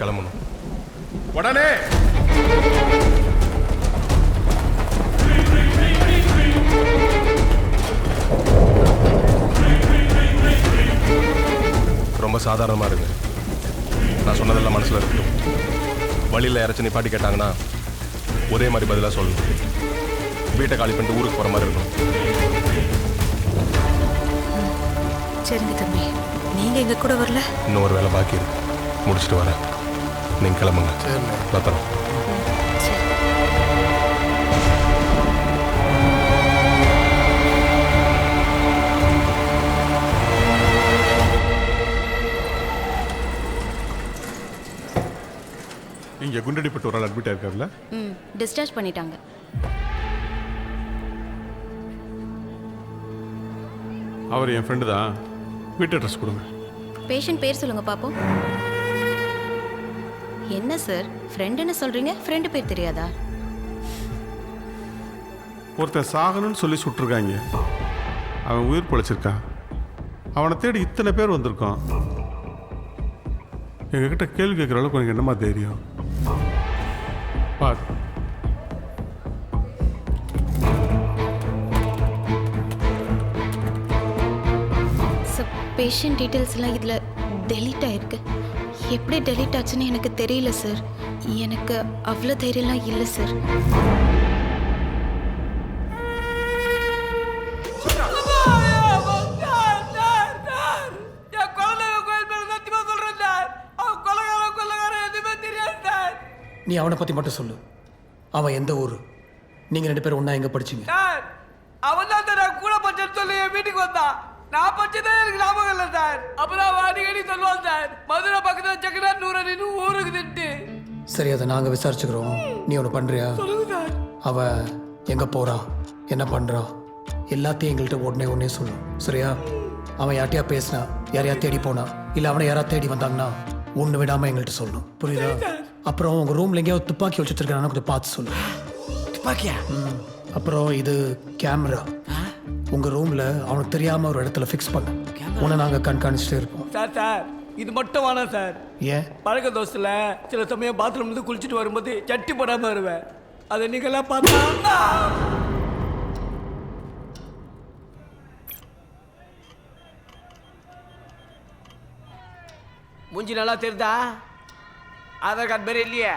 கிளம்பணும் உடனே. ரொம்ப சாதாரணமாக இருங்க. நான் சொன்னதெல்லாம் மனசில் இருக்கட்டும். வழியில் யாராச்சும் நிப்பாட்டி கேட்டாங்கன்னா ஒரே மாதிரி பதிலாக சொல்லணும். வீட்டை காலி பண்ணிட்டு ஊருக்கு போகிற மாதிரி இருக்கணும். சரிங்க தம்பி, நீங்கள் எங்கள் கூட வரல? இன்னும் ஒரு வேலை பாக்கி இருக்கு, முடிச்சுட்டு வரேன். நீங்கள் கிளம்புங்க. பத்திரம். இங்கே குண்டடிப்பட்டு ஒரு ஆள் அட்மிட் ஆயிருக்காருல்ல? டிஸ்சார்ஜ் பண்ணிட்டாங்க. அவர் என் ஃப்ரெண்டு தான். வீட்டு அட்ரஸ் கொடுங்க. பேஷண்ட் பேர் சொல்லுங்க பாப்போம். என்ன சார் ஃப்ரெண்டுன்னு சொல்றீங்க, ஃப்ரெண்டு பேர் தெரியாதா? ஒருத்தன் சாகணும்னு சொல்லி சுட்டிருக்காங்க. அவன் உயிர் பொழைச்சிருக்கான். அவனை தேடி இத்தனை பேர் வந்திருக்கான். எங்ககிட்ட கேள்வி கேட்குற அளவுக்கு எனக்கு என்னமா தைரியம்? பார், சார் பேஷண்ட் டீட்டெயில்ஸ் எல்லாம் இதில் டெலீட் ஆயிருக்கு. எப்படி டெலீட் ஆச்சுன்னு எனக்கு தெரியல சார். எனக்கு அவ்வளோ தைரியம்லாம் இல்லை சார். நீ அவனை பற்றி மட்டும் சொல்லு. அவன் எந்த ஊர்? நீங்கள் 2 பேரும் ஒன்றா எங்கே படிச்சிங்க? சார் அவன் தான் சார் கூட படிச்சேன்னு சொல்லி என் வீட்டுக்கு வந்தான். நான் படிச்சதே எனக்கு ஞாபகம் இல்லை சார். அப்புறம் அவன் அடிக்கடி சொல்லுவான் சார், மதுரை பக்கத்தில் சக்கரா நூறு ஊருக்கு திட்டு. சரி, அதை நாங்கள் விசாரிச்சுக்கிறோம். நீ ஒன்று பண்ணுறியா? சொல்லுங்க சார். அவன் எங்கே போகிறான், என்ன பண்ணுறான், எல்லாத்தையும் எங்கள்கிட்ட உடனே சொல்லு. சரியா? அவன் யார்ட்டையா பேசினா, யாரையா தேடி போனா, இல்லை அவனை யாரா தேடி வந்தாங்கன்னா ஒன்று விடாமல் எங்கள்கிட்ட சொல்லணும். புரியுதா? அப்புறம் உங்கள் ரூமில் எங்கேயாவது துப்பாக்கி வச்சுருக்கானா கொஞ்சம் பார்த்து சொல்லு. துப்பாக்கியா? அப்புறம் இது கேமரா உங்கள் ரூமில் அவனுக்கு தெரியாமல் ஒரு இடத்துல ஃபிக்ஸ் பண்ண. உன்னை நாங்கள் கண்காணிச்சுட்டே இருப்போம். சார் இது மட்டும் வேணாம் சார். ஏன்? பழக்க தோசையில் சில சமயம் பாத்ரூம் வந்து குளிச்சுட்டு வரும்போது சட்டி போடாமல் வருவேன். அதை நீங்களாம் பார்த்தா மூஞ்சி நல்லா தெரியுதா? ஆதார் கார்டு பேர் இல்லையே.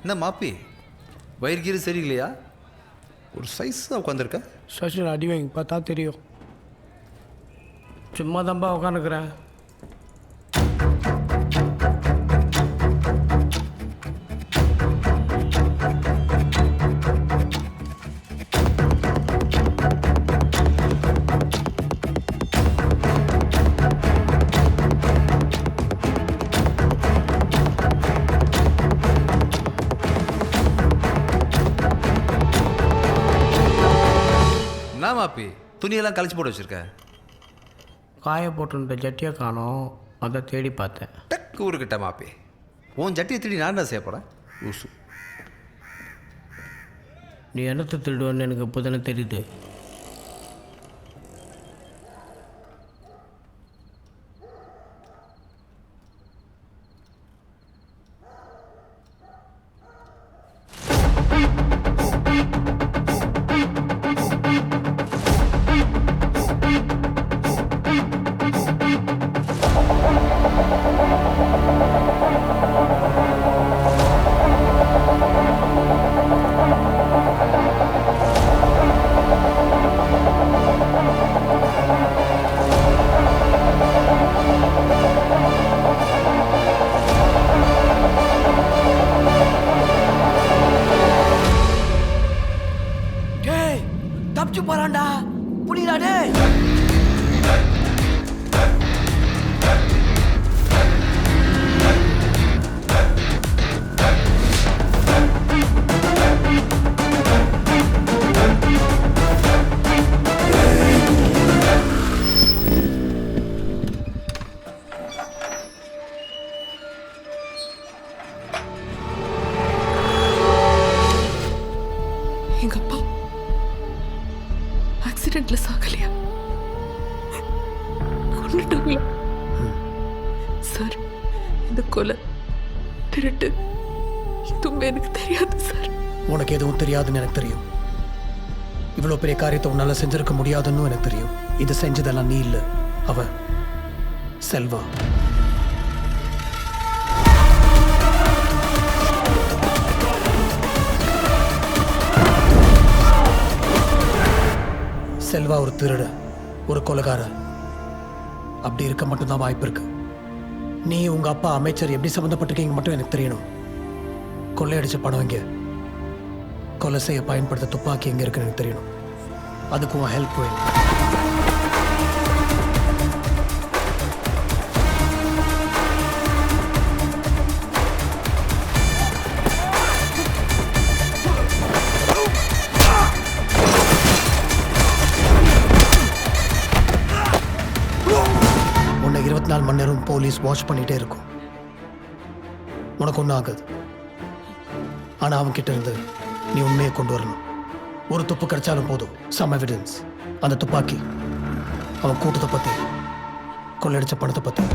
என்ன மாப்பி, வயிறு கீறு சரியில்லையா? ஒரு சைஸாக உட்காந்துருக்க. ஸ்டேஷன் அடி வாங்கி பார்த்தா தெரியும். சும்மா தான்ப்பா உட்காந்துக்கிறேன். என்ன மாப்பி, துணியெல்லாம் கழிச்சு போட்டு வச்சுருக்க? காய போட்டுருந்த ஜட்டியை காணோம், அதை தேடி பார்த்தேன். டக்கு ஊருக்கிட்ட மாப்பி, உன் ஜட்டியை தேடி நான் தான் செய்ய போகிறேன். ஊசு, நீ என்னத்தை திருடுவேன்னு எனக்கு இப்போ தானே தெரியுது. கொண்டுட்டாங்களா சார்? இந்த கொலை திருட்டு எதுவுமே எனக்கு தெரியாது சார். உனக்கு எதுவும் தெரியாதுன்னு எனக்கு தெரியும். இவ்வளோ பெரிய காரியத்தை உன்னால செஞ்சிருக்க முடியாதுன்னு எனக்கு தெரியும். இது செஞ்சதெல்லாம் நீ இல்லை, அவ செல்வா. செல்வா ஒரு திருட, ஒரு கொலைகாரன். அப்படி இருக்க மட்டும்தான் வாய்ப்பு இருக்கு. நீ உங்க அப்பா அமைச்சர் எப்படி சம்மந்தப்பட்டிருக்கீங்க மட்டும் எனக்கு தெரியணும். கொள்ளையடிச்ச பணம் எங்க, கொலை செய்ய பயன்படுத்த துப்பாக்கி எங்க இருக்குன்னு எனக்கு தெரியணும். அதுக்கும் ஹெல்ப் வேணும். உன்னை 24 மணி நேரம் போலீஸ் வாட்ச் பண்ணிட்டே இருக்கும். உனக்கு ஒன்றும் ஆகாது. ஆனா அவன் கிட்ட இருந்து நீ உண்மையை கொண்டு வரணும். ஒரு துப்பு கிடைச்சாலும் போதும், சம் எவிடன்ஸ். அந்த துப்பாக்கி அவன் கூட்டத்தை பத்தி, கொள்ளையடிச்ச பணத்தை பத்தி.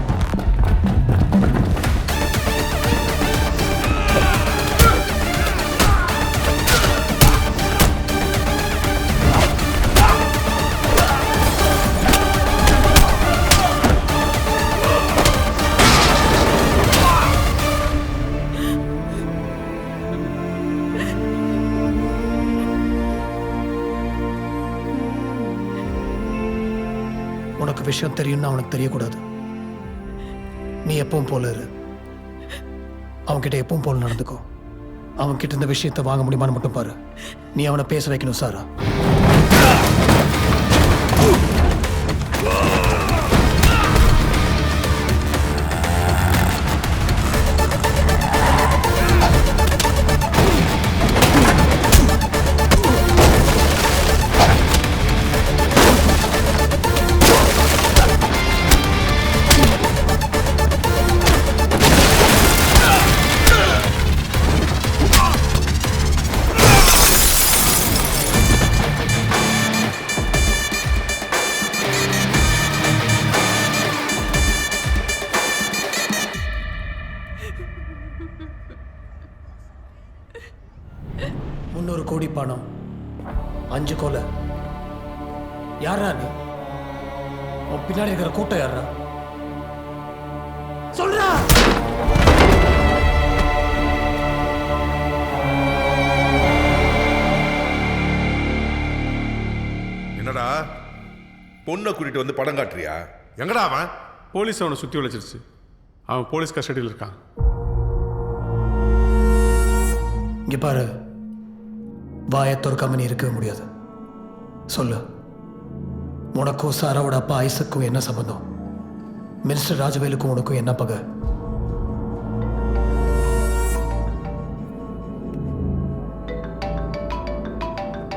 உனக்கு விஷயம் தெரியும்னு அவனுக்கு தெரியக்கூடாது. நீ எப்பவும் போல இரு. அவன்கிட்ட எப்பவும் போல நடந்துக்கோ. அவன்கிட்ட இந்த விஷயத்தை வாங்க முடியுமான்னு மட்டும் பாரு. நீ அவனை பேச வைக்கணும் சாரா. $300 கோடி பணம், 5 கொலை. யாரா நீ? உன் பின்னாடி இருக்கிற கூட்டம் யாரா? சொல்றா. என்னடா பொண்ணை கூட்டிட்டு வந்து படம் காட்டுறியா? எங்கடா அவன்? போலீஸ் அவனை சுற்றி வளைச்சிருச்சு. அவன் போலீஸ் கஸ்டடியில் இருக்கான். இங்க பாரு, வாயை திறக்காம நீ இருக்கவே முடியாது. சொல்லு, உனக்கும் சாராவோட அப்பா ஐசக்கும் என்ன சம்பந்தம்? மினிஸ்டர் ராஜவேலுக்கும் உனக்கும் என்ன பகை?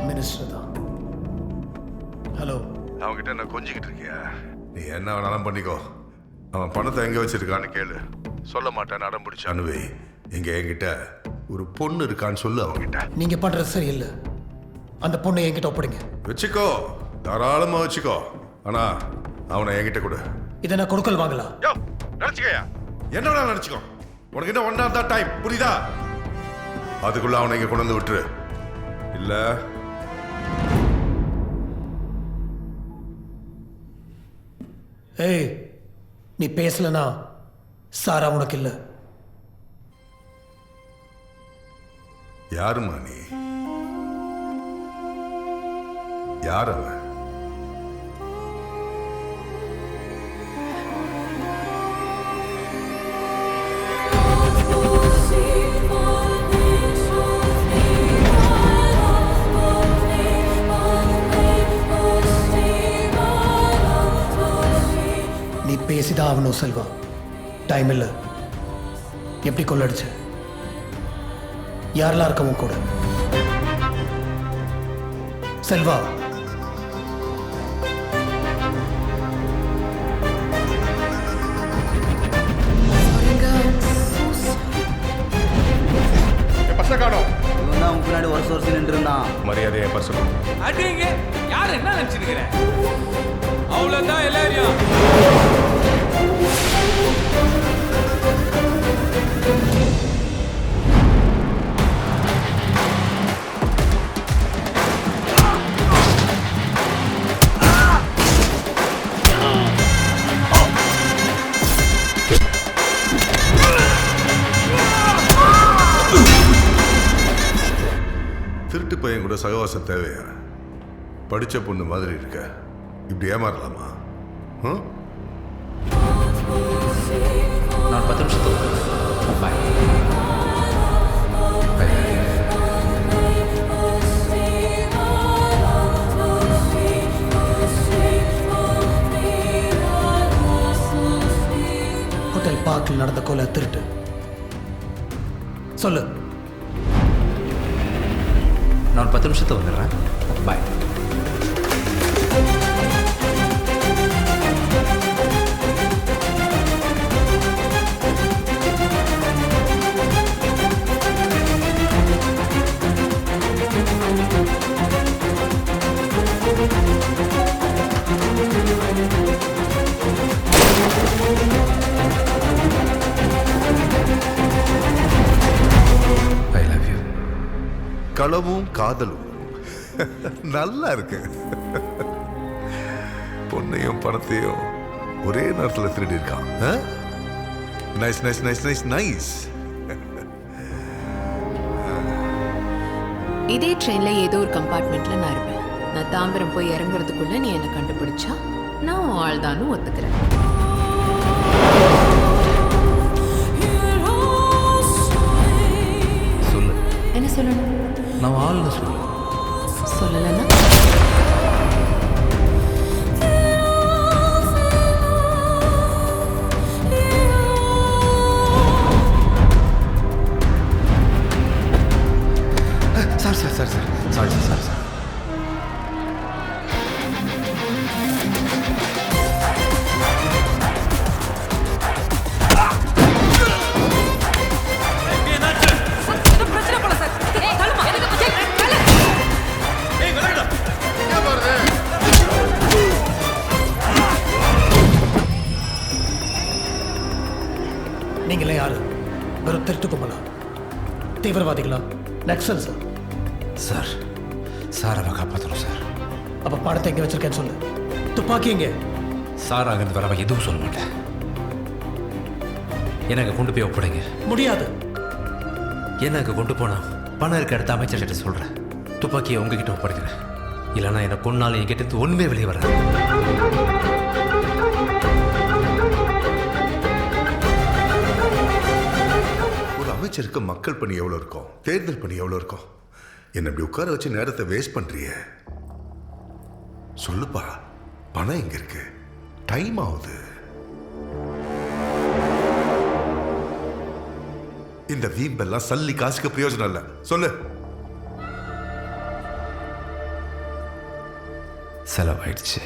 மினிஸ்டர் தான். ஹலோ, அவன்கிட்ட என்ன கொஞ்சிக்கிட்டு இருக்கியா? நீ என்ன வேணாலும் பண்ணிக்கோ. அவன் பணத்தை எங்க வச்சிருக்கான்னு கேளு. சொல்ல மாட்டேன், அடம் பிடிச்சான்னு வை. இங்க என்கிட்ட ஒரு பொண்ணு இருக்கான்னு சொல்லு அவன்கிட்ட. நீங்க பண்றது சரியில்லை. அந்த பொண்ணை என்கிட்ட ஒப்படைங்க. வச்சுக்கோ, தாராளமா வச்சுக்கோ. ஆனா அவனை என்கிட்ட கொடு. இதை நான் கொடுக்கல் வாங்கலாம். நினைச்சுக்கயா, என்ன வேணாலும் நினைச்சுக்கோ. உனக்கு என்ன 1 hour தான் டைம், புரியுதா? அதுக்குள்ள அவனை இங்க கொண்டு வந்து விட்டுரு. இல்ல ஏய், நீ பேசலனா சாரா உனக்கு இல்லை. யாருமா நீ? யார் அவன்? நீ பேசிதான் ஆகணும் செல்வா. டைம் இல்லை. எப்படி கொள்ளடிச்ச? யாரெல்லாம் இருக்கவும் கூட? செல்வா, முன்னாடி வருஷம் நின்று இருந்தான். மரியாதையை பர்சன் அடிங்க. யார் என்ன நினைச்சிருக்கிற? அவ்வளவுதான் எல்லாரையும் கூட சகவாசம் தேவையா? படித்த பொண்ணு மாதிரி இருக்க, இப்படி ஏமாறலாமா? நான் 10 நிமிஷத்துக்கு பாய். ஹோட்டல் பார்க்கில் நடந்த கொலை திருட்டு. சொல்லு. நான் 10 நிமிஷத்துக்கு வந்துடுறேன். பாய். களவும் காதலும் நல்லா இருக்கு. பொண்ணையும் பணத்தையும் ஒரே நேரத்தில் திருடி இருக்கான். Nice nice nice nice nice. இதே ட்ரெயின்ல ஏதோ ஒரு கம்பார்ட்மெண்ட்ல நான் இருப்பேன். நான் தாம்பரம் போய் இறங்குறதுக்குள்ள நீ என்னை கண்டுபிடிச்சா நான் உன் ஆள் தானும் ஒத்துக்கிறேன். சொல்லு. என்ன சொல்லணும்? நான் ஆள்னு சொல்லு. சொல்லலைன்னா சாரி. நீங்களே யாரு? வெறும் திருட்டு கும்பலா? தீவிரவாதிகளா? நக்சல் சார். சார் அவன் காப்பாற்றணும் சார். அப்ப பணத்தை எங்க வச்சிருக்கேன்னு சொல்லு. துப்பாக்கி எங்க? சார் அங்கிருந்து வரவன் எதுவும் சொல்ல மாட்டேன். எனக்கு கொண்டு போய் ஒப்படைங்க. முடியாது. எனக்கு கொண்டு போனா பணம் இருக்க இடத்த அமைச்சர்கிட்ட சொல்கிறேன். துப்பாக்கியை உங்ககிட்ட ஒப்படைக்கிறேன். இல்லைன்னா என்னை கொன்னாலும் என்கிட்ட ஒன்றுமே வெளியே வராது. ஒரு அமைச்சருக்கு மக்கள் பணி எவ்வளோ இருக்கும், தேர்தல் பணி எவ்வளோ இருக்கும்? என்ன இப்படி உட்கார வச்சு நேரத்தை வேஸ்ட் பண்றிய? சொல்லுப்பா, பணம் எங்க இருக்கு? டைம் ஆகுது. இந்த வீம்பெல்லாம் சல்லி காசுக்கு பிரயோஜனம் இல்லை. சொல்லு. செலவாயிடுச்சு.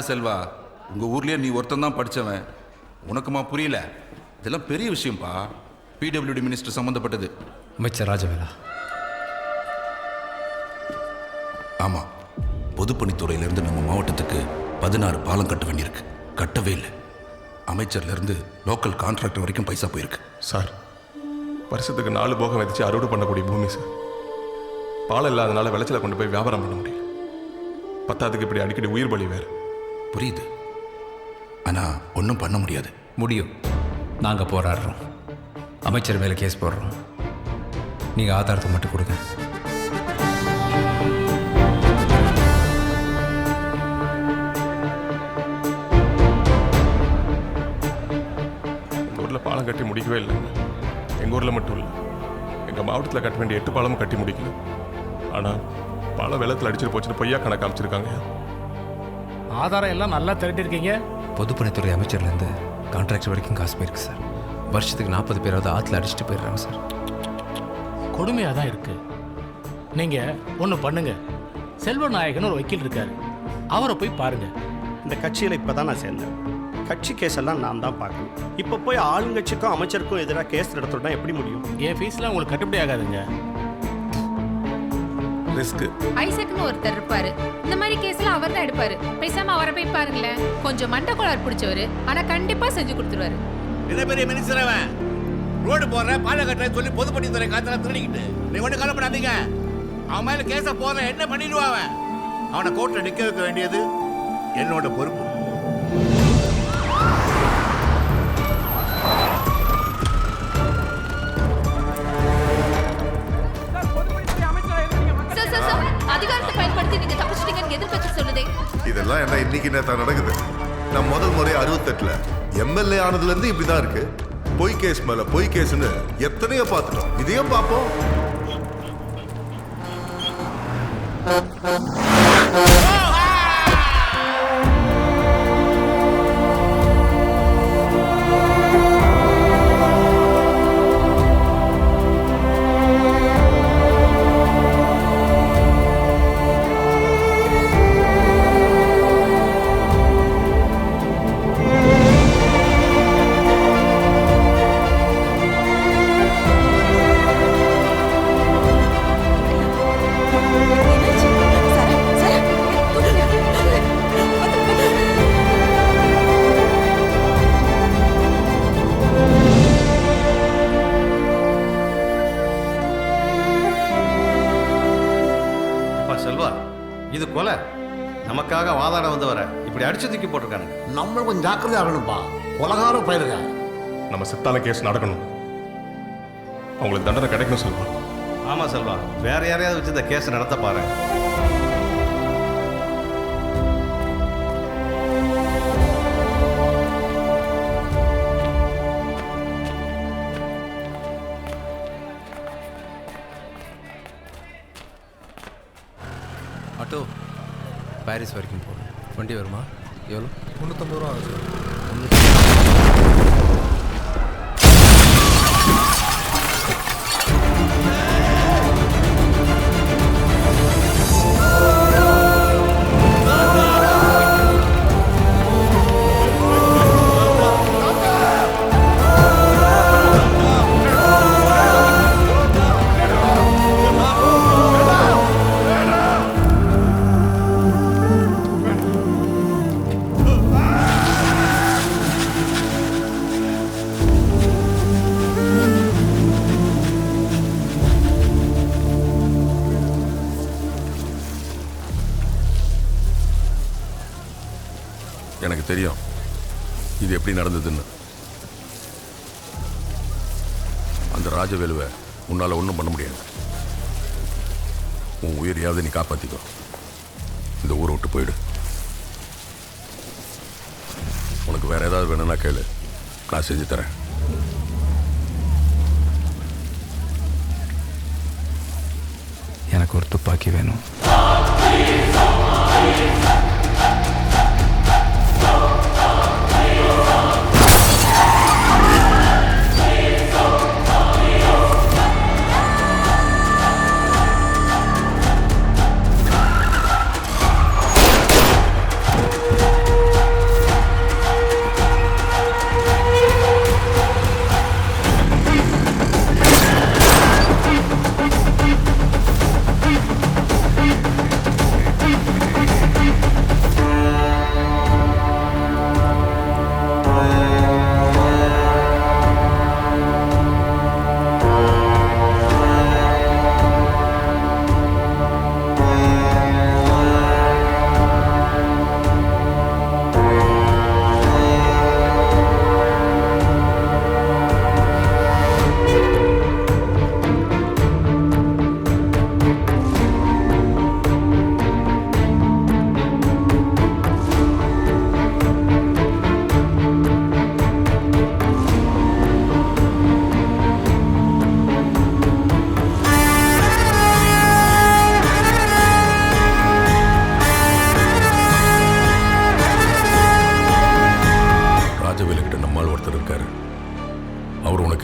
செல்வா, உங்க ஊர்லயே நீ ஒருத்தன் தான் படிச்சவன், உனக்குமா புரியல? இதெல்லாம் பெரிய விஷயம்பா. பிடபிள்யூடி மினிஸ்டர் சம்பந்தப்பட்டது. அமைச்சர் ராஜவேலா. ஆமா, பொதுப்பணித்துறையிலிருந்து நம்ம மாவட்டத்துக்கு 16 பாலம் கட்ட வேண்டியிருக்கு. கட்டவே இல்லை. அமைச்சர்ல இருந்து லோக்கல் கான்ட்ராக்டர் வரைக்கும் பைசா போயிருக்கு. சார், வருஷத்துக்கு 4 போகம் விதைச்சு அறுவடை பண்ணக்கூடிய பூமி சார். பாலம் இல்லாதனால விளைச்சலை கொண்டு போய் வியாபாரம் பண்ண முடியல. பத்தாவதுக்கு இப்படி அடிக்கடி உயிர் பலி வேறு. புரியுது, ஆனா ஒன்றும் பண்ண முடியாது. முடியும். நாங்கள் போராடுறோம். அமைச்சர் மேலே கேஸ் போடுறோம். நீங்கள் ஆதாரத்தை மட்டும் கொடுங்க. எங்கள் ஊரில் பாலம் கட்டி முடிக்கவே இல்லை. எங்கள் ஊரில் மட்டும் இல்லை, எங்கள் மாவட்டத்தில் கட்ட வேண்டிய 8 பாலமும் கட்டி முடிக்கல. ஆனால் பாலம் வெள்ளத்தில் அடிச்சுட்டு போச்சுன்னு பொய்யா கணக்கு அமைச்சிருக்காங்க. ஆதாரம் எல்லாம் நல்லா திரட்டிருக்கீங்க. பொதுப்பணித்துறை அமைச்சர்லேருந்து கான்ட்ராக்டர் வரைக்கும் காசு போயிருக்கு சார். வருஷத்துக்கு 40 பேராவது ஆற்றுல அடிச்சுட்டு போயிடுறாங்க சார். கொடுமையாக தான் இருக்கு. நீங்கள் ஒன்று பண்ணுங்க. செல்வநாயகன் ஒரு வக்கீல் இருக்காரு, அவரை போய் பாருங்க. இந்த கட்சியில் இப்போ தான் நான் சேர்ந்தேன். கட்சி கேஸ் எல்லாம் நான் தான் பார்க்கணும். இப்போ போய் ஆளுங்கட்சிக்கும் அமைச்சருக்கும் எதிராக கேஸ் நடத்துறதா எப்படி முடியும்? என் ஃபீஸ்லாம் உங்களுக்கு கட்டுப்படி ஆகாதுங்க. ரிஸ்க். ஐசக்னு ஒருத்தர் இருப்பாரு, இந்த மாதிரி கேஸ்ல அவர் தான் எடுப்பாரு. பேசாம அவரை போய் பாருங்களேன். கொஞ்சம் மண்டக்குளார் பிடிச்சவரு, ஆனா கண்டிப்பா செஞ்சு கொடுத்துருவாரு. என்ன பெரிய மினிஸ்டர் அவன்? ரோடு போடுறேன், பாலை கட்டுறேன் சொல்லி பொதுப்பணித்துறை காத்துல திருடிக்கிட்டு நீ ஒண்ணு கவலைப்படாதீங்க. அவன் மேல கேஸ போற என்ன பண்ணிடுவான் அவன்? அவனை கோர்ட்ல நிக்க வைக்க வேண்டியது என்னோட பொறுப்பு. அதிகாரத்தை பயன்படுத்தி நீங்க தப்பிச்சிட்டீங்கன்னு எதிர்க்கட்சி சொல்லுதே. இதெல்லாம் என்ன இன்னைக்கு நேரத்தான் நடக்குது? நான் முதல் முறை 68ல எம்எல்ஏ ஆனதுல இருந்து இப்படிதான் இருக்கு. பொய் கேஸ் மேல பொய் கேஸ்னு எத்தனையோ பார்த்துட்டோம். இதையும் பார்ப்போம். செல்வா, இது கொலை. நமக்காக வாதாட வந்தவரை இப்படி அடிச்சு தூக்கி போட்டிருக்கானுங்க. நம்ம கொஞ்சம் ஜாக்கிரதை ஆகணும்பா. கொலகாரம் பயிருங்க. நம்ம சித்தால கேஸ் நடக்கணும். அவங்களுக்கு தண்டனை கிடைக்கணும் செல்வா. ஆமா செல்வா, வேற யாரையாவது வச்சு இந்த கேஸ் நடத்த பாரு. ஆட்டோ பாரிஸ் வரைக்கும் போகணும். வண்டி வருமா? எவ்வளோ? 350 ரூபா ஆகுது. எனக்கு தெரியும் இது எப்படி நடந்ததுன்னு. அந்த ராஜவேலுவை உன்னால ஒன்றும் பண்ண முடியாது. உன் உயிரையாவது நீ காப்பாத்திக்கோ. இந்த ஊரை விட்டு போயிடு. உனக்கு வேற ஏதாவது வேணும்னா கேளு, நான் செஞ்சு தரேன். எனக்கு ஒரு துப்பாக்கி வேணும்.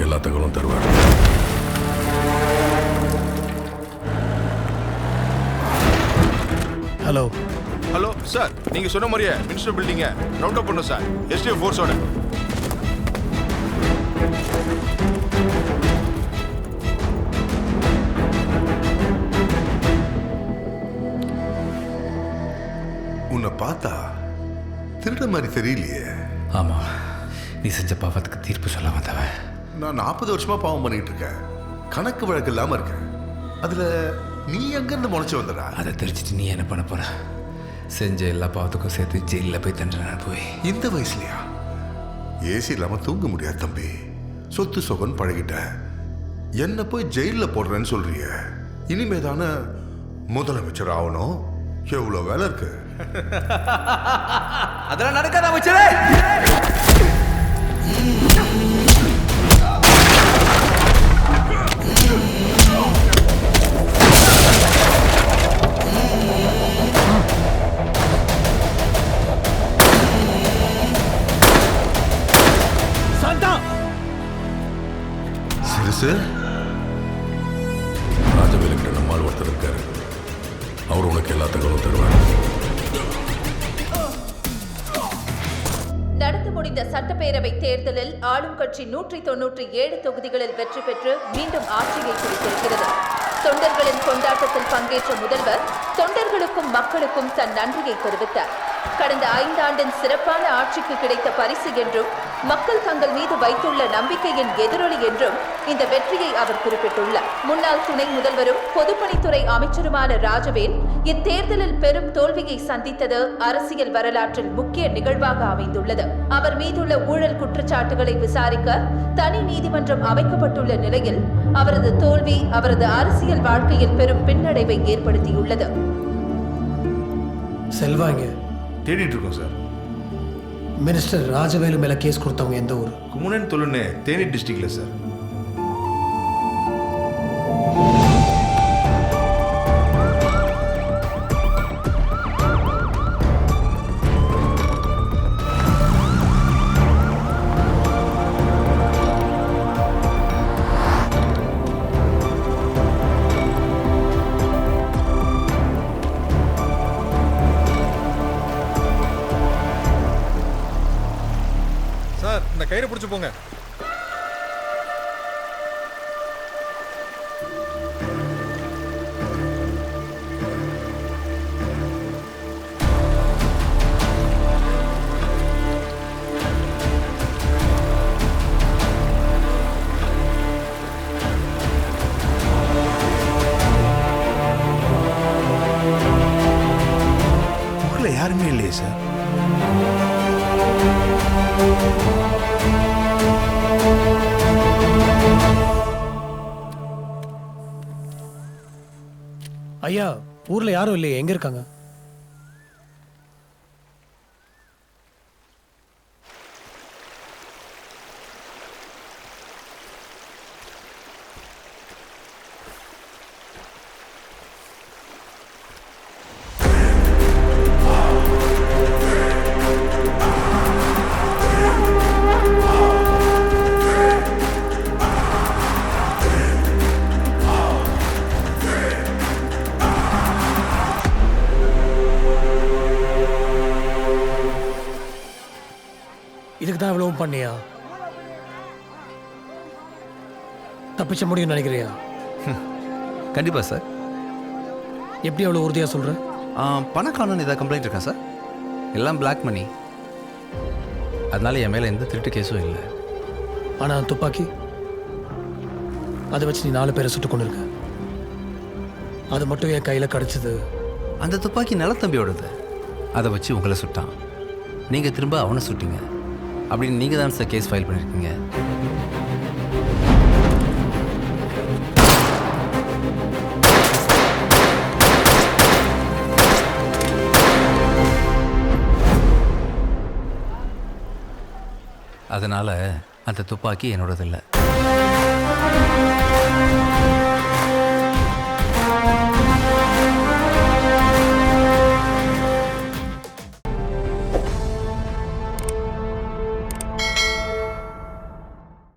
எல்லா தகவலும் தருவார். ஹலோ, ஹலோ சார், நீங்க சொன்ன மாதிரியே மினிஸ்டர் பில்டிங்க ரவுண்ட் அப் பண்ணும் சார், எஸ்டிஎஃப் ஃபோர்ஸோட. உன்னை பார்த்தா திருட மாதிரி தெரியலையே. ஆமா, நீ செஞ்ச பாவத்துக்கு தீர்ப்பு சொல்ல வந்தவன். நான் 40 வருஷமா பாவம் பண்ணிட்டு இருக்கேன், கணக்கு வழக்கு இல்லாம இருக்கேன். அதுல நீ எங்கிருந்து முளைச்சு வந்துடா? அதை தெரிஞ்சுட்டு நீ என்ன பண்ண போற? செஞ்ச எல்லா பாவத்துக்கும் சேர்த்து ஜெயிலில் போய் தண்டனை போய். இந்த வயசுலயா? ஏசி இல்லாம தூங்க முடியாது தம்பி. சொத்து சொகன் பழகிட்ட, என்ன போய் ஜெயில போடுறேன்னு சொல்றிய. இனிமே தானே முதலமைச்சர் ஆகணும். எவ்வளவு வேலை இருக்கு. அதெல்லாம் நடக்காத அமைச்சரே. சிறுசு ராஜவேலுக்கிட்ட நம்மால் ஒருத்தர் இருக்காரு. அவர் உனக்கு எல்லா தகவலும் தருவார். நடந்து முடிந்த சட்டப்பேரவை தேர்தலில் ஆளும் கட்சி 197 தொகுதிகளில் வெற்றி பெற்று மீண்டும் ஆட்சியை பிடித்திருக்கிறது. தொண்டர்களின் கொண்டாட்டத்தில் பங்கேற்ற முதல்வர் தொண்டர்களுக்கும் மக்களுக்கும் தன் நன்றியை தெரிவித்தார். கடந்த 5 ஆண்டின் சிறப்பான ஆட்சிக்கு கிடைத்த பரிசு என்றும் மக்கள் தங்கள் மீது வைத்துள்ள நம்பிக்கையின் எதிரொலி என்றும் இந்த வெற்றியை அவர் குறிப்பிட்டுள்ளார். முன்னாள் துணை முதல்வரும் பொதுப்பணித்துறை அமைச்சருமான ராஜவேல் இத்தேர்தலில் பெரும் தோல்வியை சந்தித்தது அரசியல் வரலாற்றில் முக்கிய நிகழ்வாக அமைந்துள்ளது. அவர் மீதுள்ள ஊழல் குற்றச்சாட்டுகளை விசாரிக்க தனி நீதிமன்றம் அமைக்கப்பட்டுள்ள நிலையில் அவரது தோல்வி அவரது அரசியல் வாழ்க்கையில் பெரும் பின்னடைவை ஏற்படுத்தியுள்ளது. செல்வாங்க தேடிட்டு இருக்கோம் சார். மினிஸ்டர் ராஜவேலு மேல கேஸ் கொடுத்தவங்க எந்த ஊர்? குமுனன் தொழுன்னு தேனி டிஸ்ட்ரிக்ட்ல சார். சார், இந்த கயிறை பிடிச்சு போங்க. ஊர்ல யாருமே இல்லையே சார். ஐயா, ஊர்ல யாரும் இல்லையே, எங்க இருக்காங்க? இதுக்கு தான் இவ்வளவும் பண்ணியா? தப்பிச்ச முடியும்னு நினைக்கிறியா? கண்டிப்பா சார். எப்படி அவ்வளோ உறுதியாக சொல்ற? பணக்காரன் ஏதாவது கம்ப்ளைண்ட் இருக்கா சார்? எல்லாம் பிளாக் மணி. அதனால என் மேலே எந்த திருட்டு கேஸும் இல்லை. ஆனால் துப்பாக்கி அதை வச்சு நீ 4 பேரை சுட்டு கொண்டு இருக்க. அது மட்டும் என் கையில் கிடச்சிது. அந்த துப்பாக்கி நிலத்தம்பியோடது. அதை வச்சு உங்களை சுட்டான். நீங்கள் திரும்ப அவனை சுட்டீங்க. அப்படின்னு நீங்கள் தான் சார் கேஸ் ஃபைல் பண்ணியிருக்கீங்க. அதனால் அந்த துப்பாக்கி என்னோடது இல்லை.